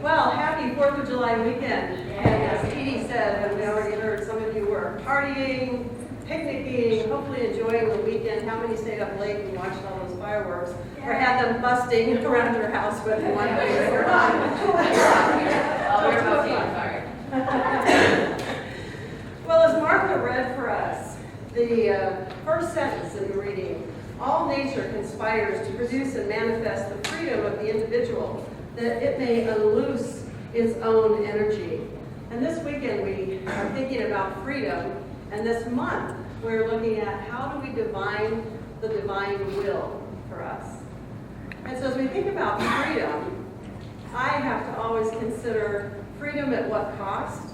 Well, happy 4th of July weekend. And as Edie said, and we already heard, some of you were partying, picnicking, hopefully enjoying the weekend. How many stayed up late and watched all those fireworks? Or had them busting around your house whether you wanted to or not? Well, as Martha read for us, the first sentence in the reading, all nature conspires to produce and manifest the freedom of the individual, that it may unloose its own energy. And this weekend we are thinking about freedom, and this month we're looking at how do we divine the divine will for us. And so as we think about freedom, I have to always consider freedom at what cost?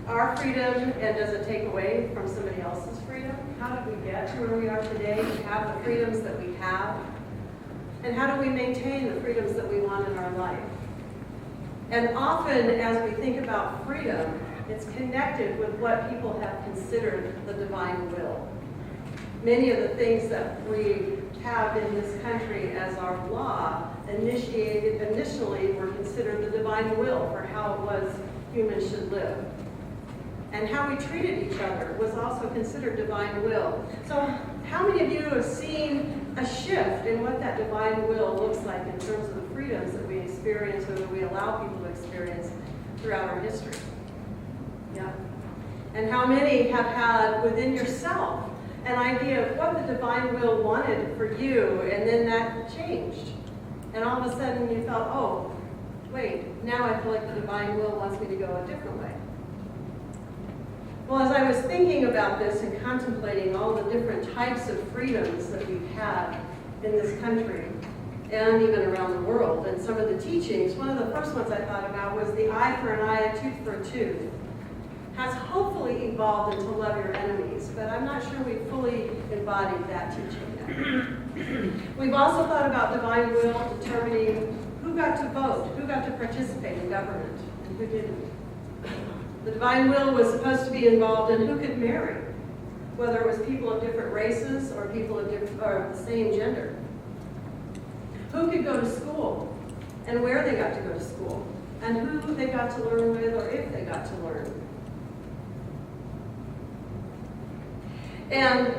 Our freedom, and does it take away from somebody else's freedom? How did we get to where we are today to have the freedoms that we have? And how do we maintain the freedoms that we want in our life? And often as we think about freedom, it's connected with what people have considered the divine will. Many of the things that we have in this country as our law initially were considered the divine will for how it was humans should live. And how we treated each other was also considered divine will. So how many of you have seen a shift in what that divine will looks like in terms of the freedoms that we experience or that we allow people to experience throughout our history? Yeah. And how many have had within yourself an idea of what the divine will wanted for you, and then that changed. And all of a sudden you felt, oh, wait, now I feel like the divine will wants me to go a different way. Well, as I was thinking about this and contemplating all the different types of freedoms that we've had in this country and even around the world, and some of the teachings, one of the first ones I thought about was the eye for an eye, a tooth for a tooth. Has hopefully evolved into love your enemies, but I'm not sure we've fully embodied that teaching yet. We've also thought about divine will determining who got to vote, who got to participate in government, and who didn't. The divine will was supposed to be involved in who could marry, whether it was people of different races or people of the same gender. Who could go to school, and where they got to go to school, and who they got to learn with, or if they got to learn. And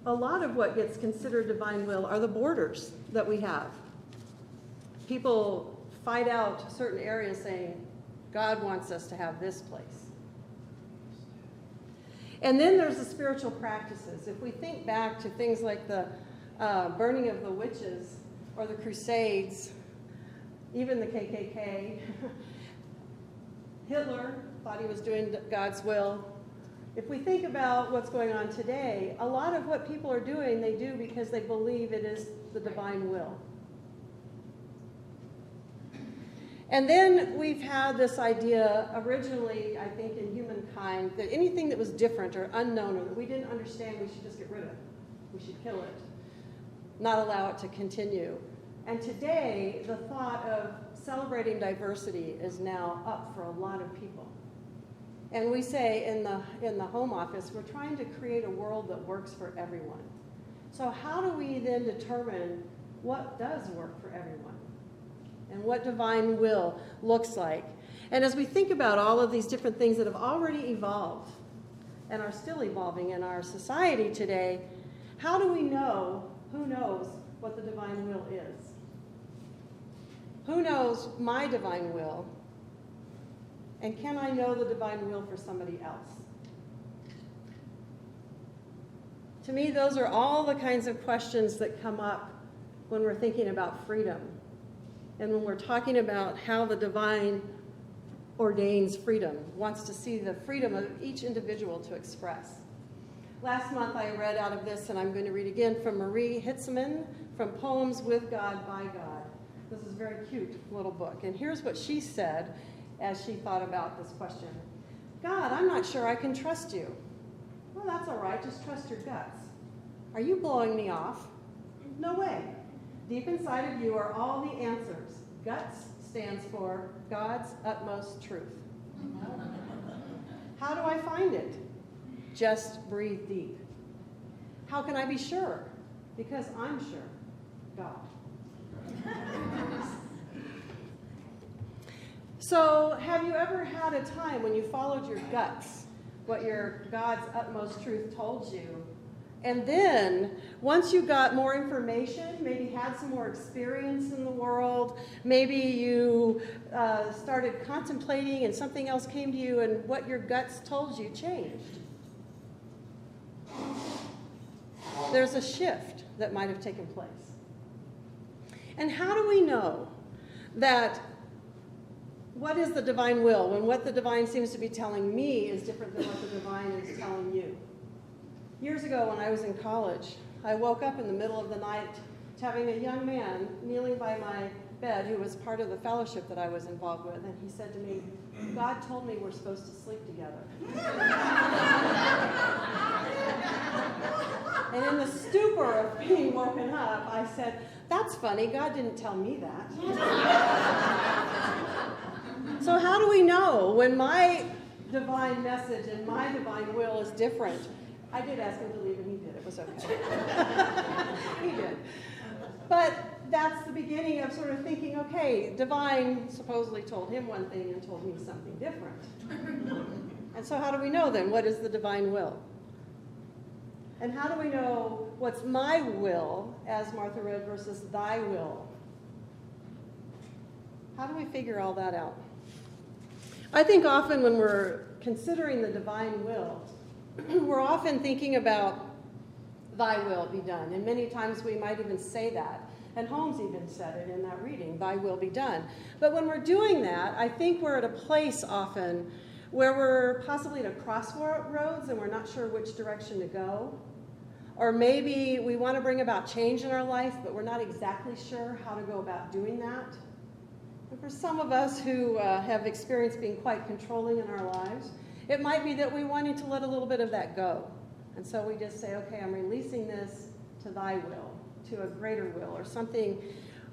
a lot of what gets considered divine will are the borders that we have. People fight out certain areas saying, God wants us to have this place. And then there's the spiritual practices. If we think back to things like the burning of the witches or the Crusades, even the KKK, Hitler thought he was doing God's will. If we think about what's going on today, a lot of what people are doing, they do because they believe it is the divine will. And then we've had this idea originally, I think, in humankind, that anything that was different or unknown or that we didn't understand, we should just get rid of it. We should kill it, not allow it to continue. And today, the thought of celebrating diversity is now up for a lot of people. And we say in the Home Office, we're trying to create a world that works for everyone. So how do we then determine what does work for everyone? And what divine will looks like. And as we think about all of these different things that have already evolved and are still evolving in our society today, how do we know, who knows what the divine will is? Who knows my divine will? And can I know the divine will for somebody else? To me, those are all the kinds of questions that come up when we're thinking about freedom. And when we're talking about how the divine ordains freedom, wants to see the freedom of each individual to express. Last month I read out of this, and I'm going to read again from Marie Hitzman from Poems with God, by God. This is a very cute little book. And here's what she said as she thought about this question. God, I'm not sure I can trust you. Well, that's all right. Just trust your guts. Are you blowing me off? No way. Deep inside of you are all the answers. Guts stands for God's utmost truth. How do I find it? Just breathe deep. How can I be sure? Because I'm sure. God. So have you ever had a time when you followed your guts, what your God's utmost truth told you, and then once you got more information, maybe had some more experience in the world, maybe you started contemplating and something else came to you and what your guts told you changed? There's a shift that might have taken place. And how do we know that what is the divine will when what the divine seems to be telling me is different than what the divine is telling you? Years ago when I was in college, I woke up in the middle of the night to having a young man kneeling by my bed who was part of the fellowship that I was involved with, and he said to me, "God told me we're supposed to sleep together." And in the stupor of being woken up, I said, "That's funny, God didn't tell me that." So how do we know when my divine message and my divine will is different? I did ask him to leave, and he did. It was okay. He did. But that's the beginning of sort of thinking, okay, divine supposedly told him one thing and told me something different. And so how do we know then? What is the divine will? And how do we know what's my will, as Martha read, versus thy will? How do we figure all that out? I think often when we're considering the divine will, we're often thinking about thy will be done. And many times we might even say that. And Holmes even said it in that reading, thy will be done. But when we're doing that, I think we're at a place often where we're possibly at a crossroads and we're not sure which direction to go. Or maybe we want to bring about change in our life, but we're not exactly sure how to go about doing that. And for some of us who have experienced being quite controlling in our lives, it might be that we wanted to let a little bit of that go. And so we just say, okay, I'm releasing this to thy will, to a greater will, or something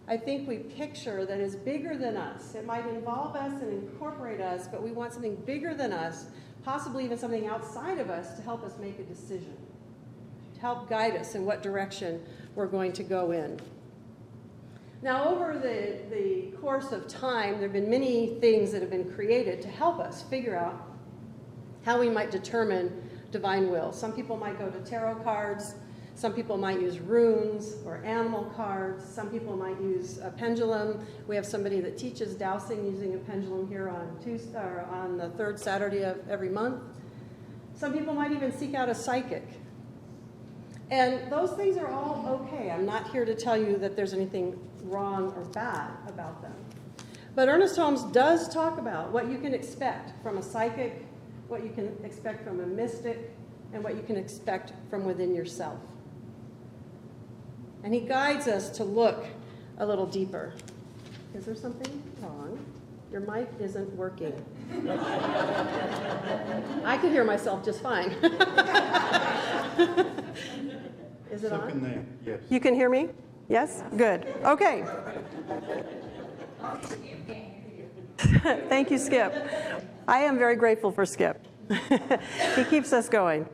I think we picture that is bigger than us. It might involve us and incorporate us, but we want something bigger than us, possibly even something outside of us to help us make a decision, to help guide us in what direction we're going to go in. Now, over the course of time, there have been many things that have been created to help us figure out how we might determine divine will. Some people might go to tarot cards. Some people might use runes or animal cards. Some people might use a pendulum. We have somebody that teaches dowsing using a pendulum here on Tuesday, or on the third Saturday of every month. Some people might even seek out a psychic. And those things are all okay. I'm not here to tell you that there's anything wrong or bad about them. But Ernest Holmes does talk about what you can expect from a psychic, what you can expect from a mystic, and what you can expect from within yourself. And he guides us to look a little deeper. Is there something wrong? Your mic isn't working. I can hear myself just fine. Is it on? There. Yes. You can hear me? Yes? Good. Okay. Thank you, Skip. I am very grateful for Skip. He keeps us going.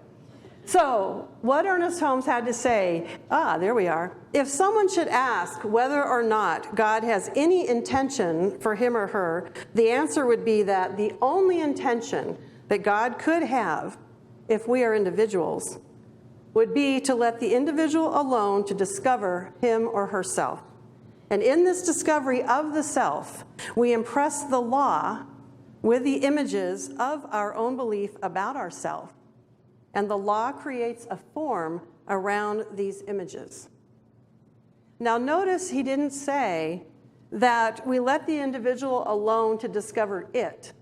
So, what Ernest Holmes had to say, there we are. If someone should ask whether or not God has any intention for him or her, the answer would be that the only intention that God could have, if we are individuals, would be to let the individual alone to discover him or herself. And in this discovery of the self, we impress the law with the images of our own belief about ourselves. And the law creates a form around these images. Now notice he didn't say that we let the individual alone to discover it,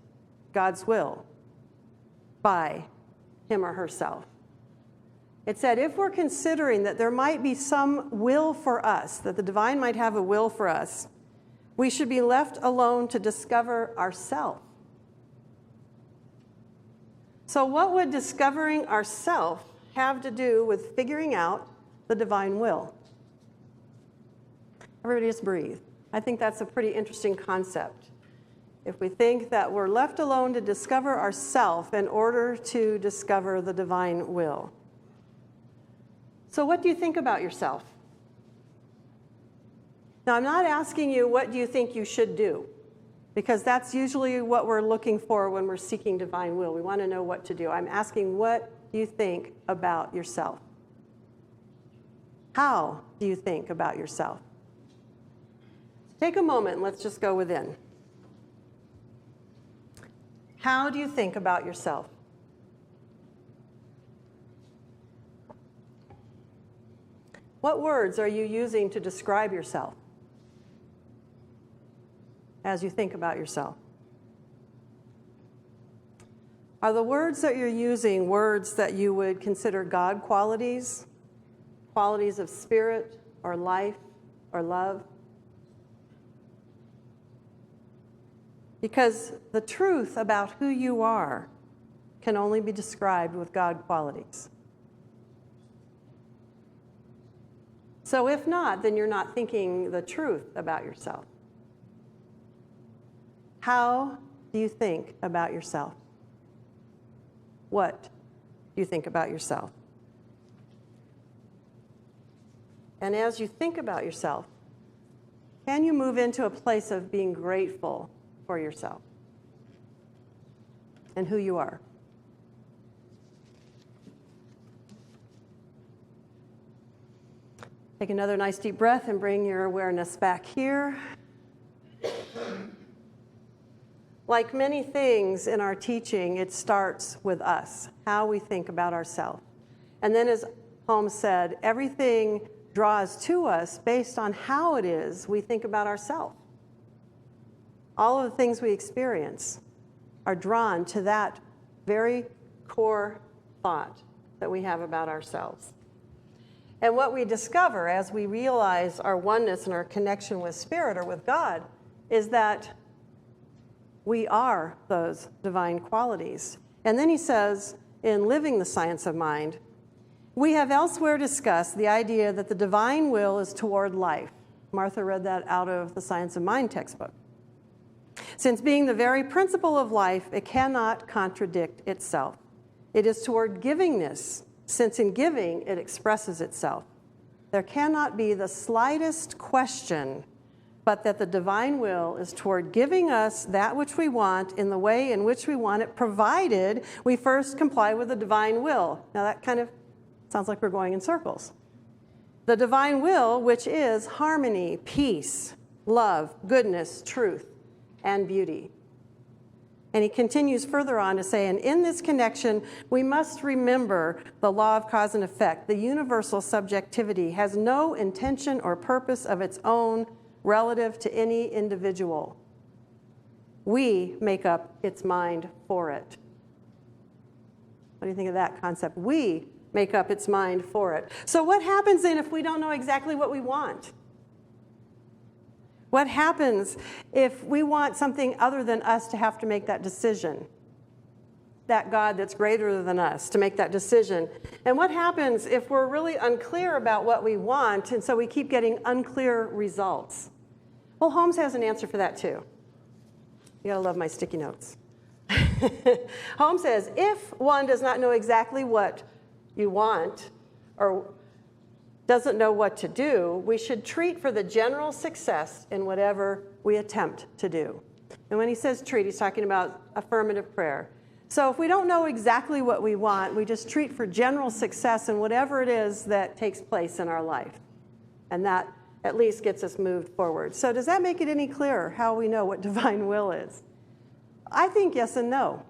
God's will, by him or herself. It said if we're considering that there might be some will for us, that the divine might have a will for us, we should be left alone to discover ourself. So what would discovering ourself have to do with figuring out the divine will? Everybody just breathe. I think that's a pretty interesting concept. If we think that we're left alone to discover ourself in order to discover the divine will. So what do you think about yourself? Now, I'm not asking you what do you think you should do, because that's usually what we're looking for when we're seeking divine will. We want to know what to do. I'm asking, what do you think about yourself? How do you think about yourself? Take a moment and let's just go within. How do you think about yourself? What words are you using to describe yourself as you think about yourself? Are the words that you're using words that you would consider God qualities, qualities of spirit or life or love? Because the truth about who you are can only be described with God qualities. So if not, then you're not thinking the truth about yourself. How do you think about yourself? What do you think about yourself? And as you think about yourself, can you move into a place of being grateful for yourself and who you are? Take another nice deep breath and bring your awareness back here. Like many things in our teaching, it starts with us, how we think about ourselves. And then, as Holmes said, everything draws to us based on how it is we think about ourselves. All of the things we experience are drawn to that very core thought that we have about ourselves. And what we discover as we realize our oneness and our connection with Spirit or with God is that we are those divine qualities. And then he says, in Living the Science of Mind, we have elsewhere discussed the idea that the divine will is toward life. Martha read that out of the Science of Mind textbook. Since being the very principle of life, it cannot contradict itself. It is toward givingness, since in giving it expresses itself. There cannot be the slightest question but that the divine will is toward giving us that which we want in the way in which we want it, provided we first comply with the divine will. Now that kind of sounds like we're going in circles. The divine will, which is harmony, peace, love, goodness, truth, and beauty. And he continues further on to say, and in this connection, we must remember the law of cause and effect. The universal subjectivity has no intention or purpose of its own relative to any individual. We make up its mind for it. What do you think of that concept? We make up its mind for it. So what happens then if we don't know exactly what we want? What happens if we want something other than us to have to make that decision? That God that's greater than us to make that decision. And what happens if we're really unclear about what we want, and so we keep getting unclear results? Well, Holmes has an answer for that too. You gotta love my sticky notes. Holmes says, if one does not know exactly what you want or doesn't know what to do, we should treat for the general success in whatever we attempt to do. And when he says treat, he's talking about affirmative prayer. So if we don't know exactly what we want, we just treat for general success in whatever it is that takes place in our life. And that at least gets us moved forward. So does that make it any clearer how we know what divine will is? I think yes and no.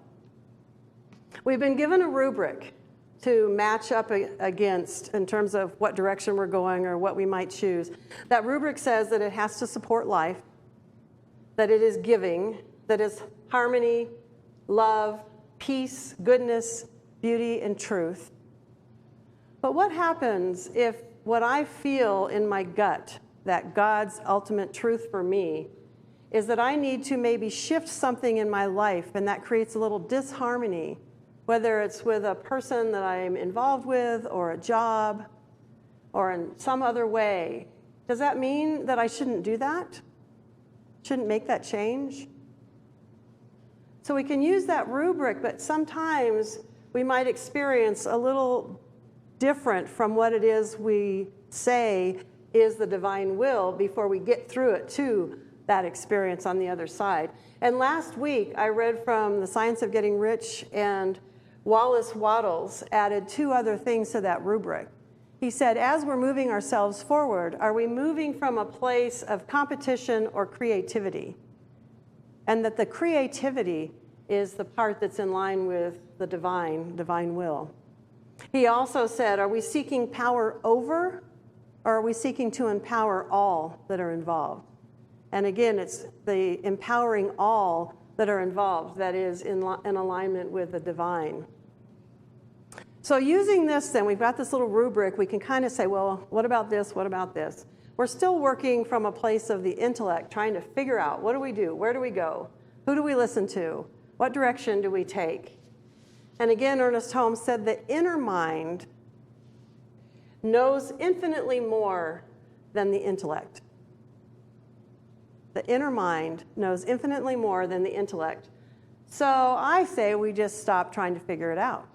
We've been given a rubric to match up against in terms of what direction we're going or what we might choose. That rubric says that it has to support life, that it is giving, that is harmony, love, peace, goodness, beauty, and truth. But what happens if what I feel in my gut, that God's ultimate truth for me, is that I need to maybe shift something in my life, and that creates a little disharmony, whether it's with a person that I'm involved with or a job or in some other way? Does that mean that I shouldn't do that? Shouldn't make that change? So we can use that rubric, but sometimes we might experience a little different from what it is we say is the divine will before we get through it to that experience on the other side. And last week, I read from The Science of Getting Rich, and Wallace Wattles added 2 other things to that rubric. He said, as we're moving ourselves forward, are we moving from a place of competition or creativity? And that the creativity is the part that's in line with the divine will. He also said, are we seeking power over, or are we seeking to empower all that are involved? And again, it's the empowering all that are involved that is in alignment with the divine. So using this, then, we've got this little rubric. We can kind of say, well, what about this? What about this? We're still working from a place of the intellect, trying to figure out, what do we do? Where do we go? Who do we listen to? What direction do we take? And again, Ernest Holmes said the inner mind knows infinitely more than the intellect. The inner mind knows infinitely more than the intellect. So I say we just stop trying to figure it out.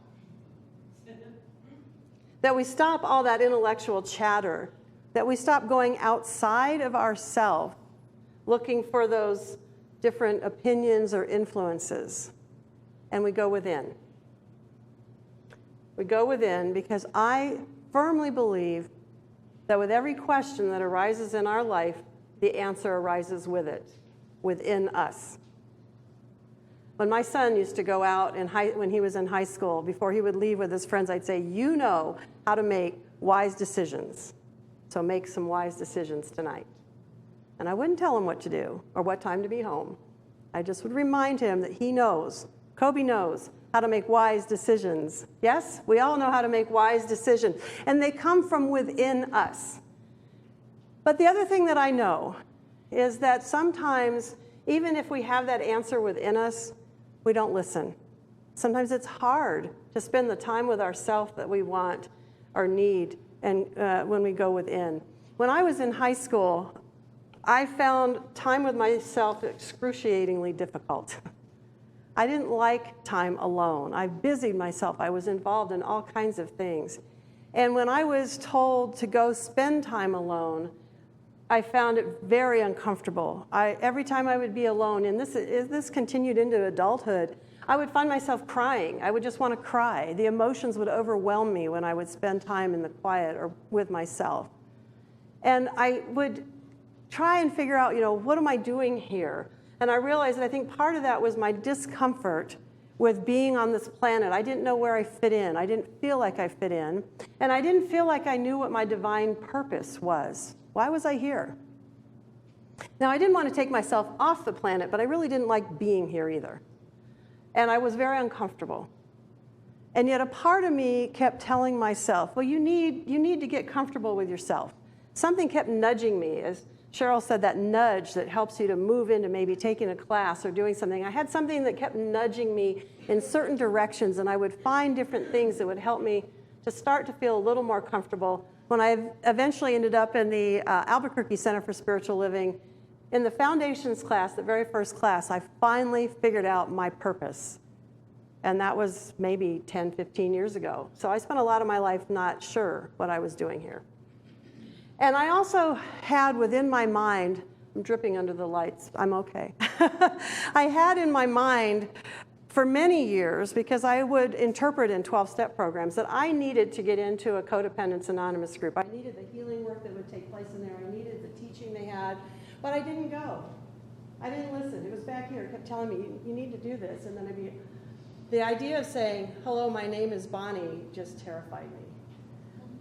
That we stop all that intellectual chatter, that we stop going outside of ourselves, looking for those different opinions or influences, and we go within. We go within because I firmly believe that with every question that arises in our life, the answer arises with it, within us. When my son used to go out when he was in high school, before he would leave with his friends, I'd say, you know how to make wise decisions. So make some wise decisions tonight. And I wouldn't tell him what to do or what time to be home. I just would remind him that he knows, Kobe knows, how to make wise decisions. Yes, we all know how to make wise decisions. And they come from within us. But the other thing that I know is that sometimes, even if we have that answer within us, we don't listen. Sometimes it's hard to spend the time with ourselves that we want or need, and when we go within. When I was in high school, I found time with myself excruciatingly difficult. I didn't like time alone. I busied myself. I was involved in all kinds of things. And when I was told to go spend time alone, I found it very uncomfortable. Every time I would be alone, and this continued into adulthood, I would find myself crying. I would just want to cry. The emotions would overwhelm me when I would spend time in the quiet or with myself. And I would try and figure out, what am I doing here? And I realized that I think part of that was my discomfort with being on this planet. I didn't know where I fit in. I didn't feel like I fit in. And I didn't feel like I knew what my divine purpose was. Why was I here? Now, I didn't want to take myself off the planet, but I really didn't like being here either. And I was very uncomfortable. And yet a part of me kept telling myself, well, you need to get comfortable with yourself. Something kept nudging me, as Cheryl said, that nudge that helps you to move into maybe taking a class or doing something. I had something that kept nudging me in certain directions, and I would find different things that would help me to start to feel a little more comfortable. When I eventually ended up in the Albuquerque Center for Spiritual Living, in the foundations class, the very first class, I finally figured out my purpose. And that was maybe 10, 15 years ago. So I spent a lot of my life not sure what I was doing here. And I also had within my mind, I'm dripping under the lights, I'm okay. I had in my mind for many years, because I would interpret in 12-step programs, that I needed to get into a Codependence Anonymous group. I needed the healing work that would take place in there. I needed the teaching they had, but I didn't go. I didn't listen. It was back here. It kept telling me, you need to do this. And then the idea of saying, hello, my name is Bonnie, just terrified me.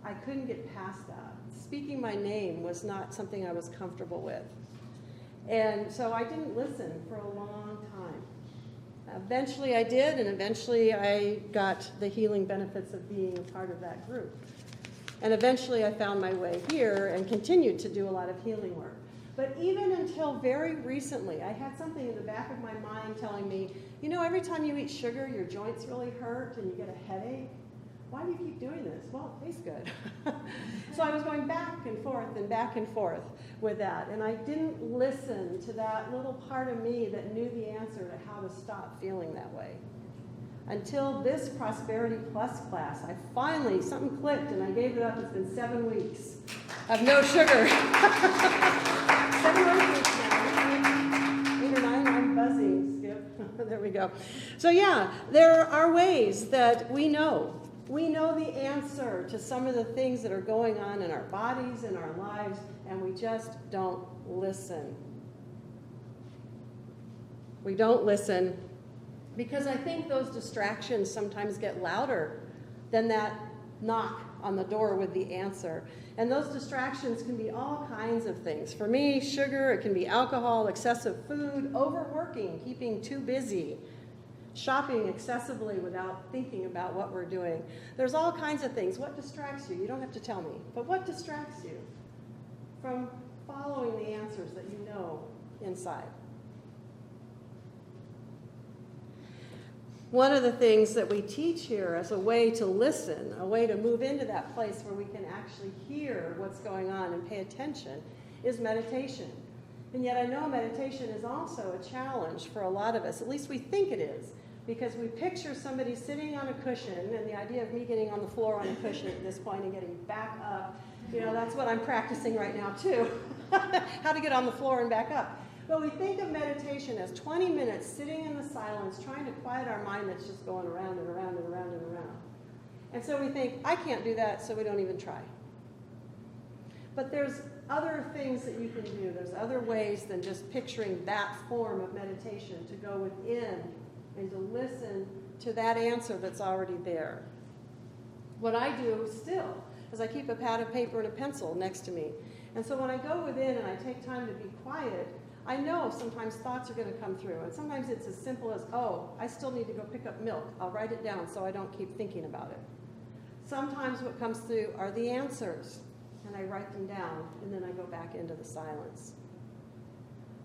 I couldn't get past that. Speaking my name was not something I was comfortable with. And so I didn't listen for a long time. Eventually I did, and eventually I got the healing benefits of being a part of that group. And eventually I found my way here and continued to do a lot of healing work. But even until very recently, I had something in the back of my mind telling me, every time you eat sugar, your joints really hurt and you get a headache. Why do you keep doing this? Well, it tastes good. So I was going back and forth with that. And I didn't listen to that little part of me that knew the answer to how to stop feeling that way. Until this Prosperity Plus class, something clicked and I gave it up. It's been 7 weeks of no sugar. 7 weeks now. we go. So yeah, there are ways that we know. We know the answer to some of the things that are going on in our bodies, in our lives, and we just don't listen. We don't listen because I think those distractions sometimes get louder than that knock on the door with the answer. And those distractions can be all kinds of things. For me, sugar, it can be alcohol, excessive food, overworking, keeping too busy, shopping excessively without thinking about what we're doing. There's all kinds of things. What distracts you? You don't have to tell me. But what distracts you from following the answers that you know inside? One of the things that we teach here as a way to listen, a way to move into that place where we can actually hear what's going on and pay attention, is meditation. And yet I know meditation is also a challenge for a lot of us. At least we think it is, because we picture somebody sitting on a cushion, and the idea of me getting on the floor on a cushion at this point and getting back up, that's what I'm practicing right now too, how to get on the floor and back up. But we think of meditation as 20 minutes sitting in the silence, trying to quiet our mind that's just going around and around and around and around. And so we think, I can't do that, so we don't even try. But there's other things that you can do. There's other ways than just picturing that form of meditation, to go within and to listen to that answer that's already there. What I do still is I keep a pad of paper and a pencil next to me. And so when I go within and I take time to be quiet, I know sometimes thoughts are going to come through. And sometimes it's as simple as, oh, I still need to go pick up milk. I'll write it down so I don't keep thinking about it. Sometimes what comes through are the answers, and I write them down, and then I go back into the silence.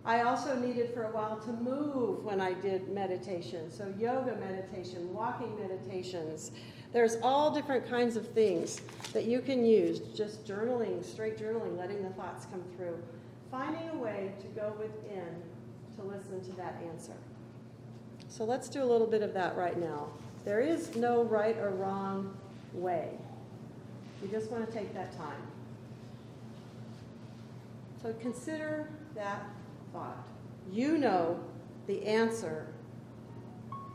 I also needed for a while to move when I did meditation. So yoga meditation, walking meditations. There's all different kinds of things that you can use. Just journaling, straight journaling, letting the thoughts come through. Finding a way to go within to listen to that answer. So let's do a little bit of that right now. There is no right or wrong way. You just want to take that time. So consider that thought. You know the answer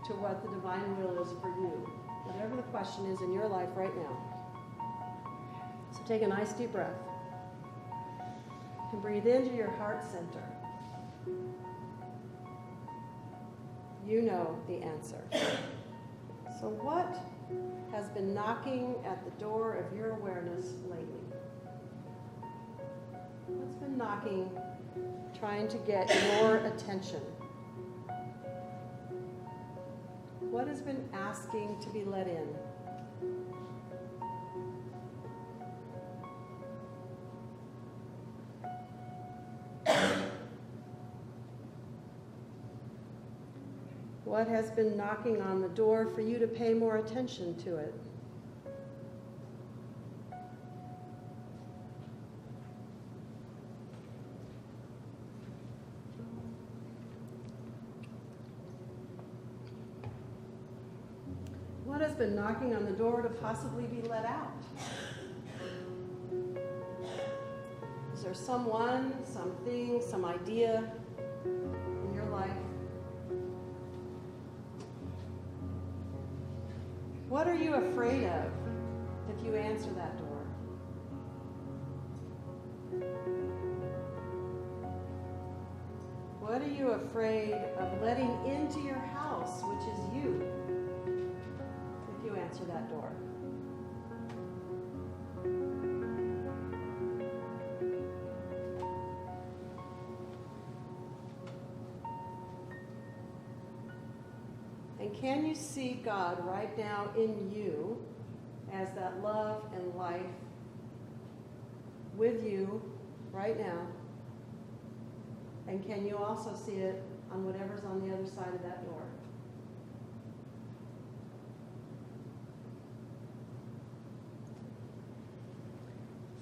to what the divine will is for you, whatever the question is in your life right now. So take a nice deep breath. And breathe into your heart center. You know the answer. So what has been knocking at the door of your awareness lately? What's been knocking, trying to get your attention? What has been asking to be let in? What has been knocking on the door for you to pay more attention to it? What has been knocking on the door to possibly be let out? Is there someone, something, some idea in your life? What are you afraid of if you answer that door? What are you afraid of letting into your house, which is you, if you answer that door? And can you see God right now in you as that love and life with you right now? And can you also see it on whatever's on the other side of that door?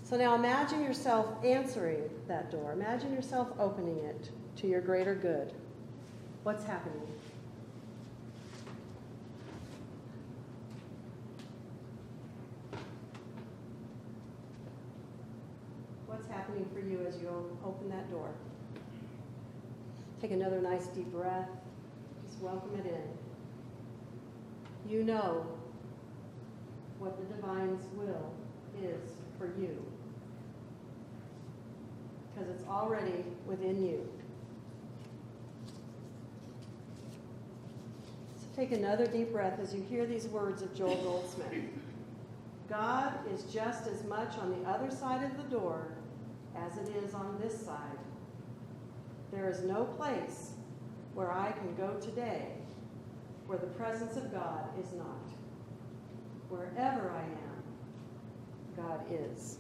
So now imagine yourself answering that door. Imagine yourself opening it to your greater good. What's happening? What's happening for you as you open that door? Take another nice deep breath. Just welcome it in. You know what the divine's will is for you, because it's already within you. So take another deep breath as you hear these words of Joel Goldsmith. God is just as much on the other side of the door as it is on this side. There is no place where I can go today where the presence of God is not. Wherever I am, God is.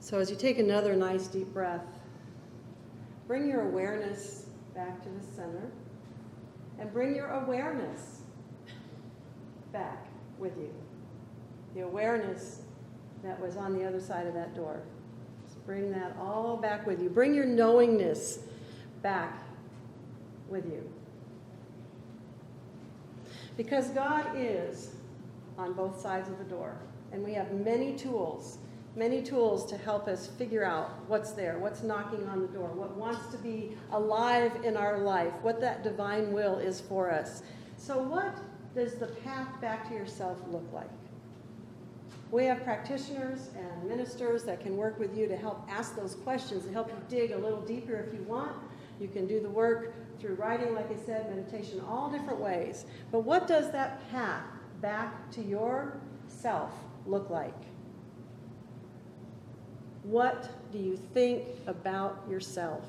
So as you take another nice deep breath, bring your awareness back to the center and bring your awareness back with you. The awareness that was on the other side of that door. Just bring that all back with you. Bring your knowingness back with you. Because God is on both sides of the door. And we have many tools to help us figure out what's there, what's knocking on the door, what wants to be alive in our life, what that divine will is for us. So what does the path back to yourself look like? We have practitioners and ministers that can work with you to help ask those questions, to help you dig a little deeper if you want. You can do the work through writing, like I said, meditation, all different ways. But what does that path back to yourself look like? What do you think about yourself?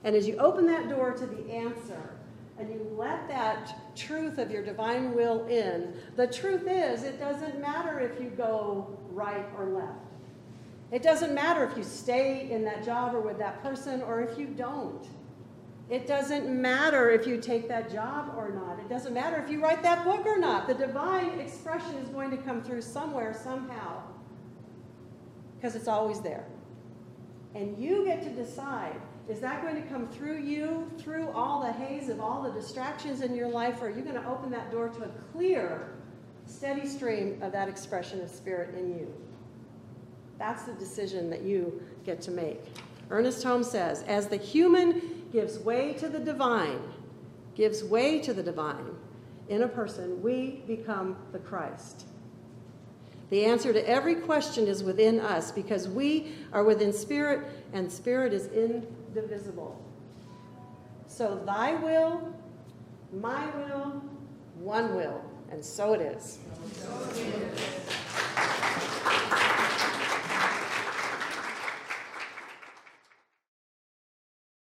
And as you open that door to the answer, and you let that truth of your divine will in, the truth is, it doesn't matter if you go right or left. It doesn't matter if you stay in that job or with that person or if you don't. It doesn't matter if you take that job or not. It doesn't matter if you write that book or not. The divine expression is going to come through somewhere, somehow, because it's always there. And you get to decide, is that going to come through you, through all the haze of all the distractions in your life, or are you going to open that door to a clear, steady stream of that expression of spirit in you? That's the decision that you get to make. Ernest Holmes says, as the human gives way to the divine, in a person, we become the Christ. The answer to every question is within us because we are within spirit, and spirit is indivisible. So thy will, my will, one will, and so it is.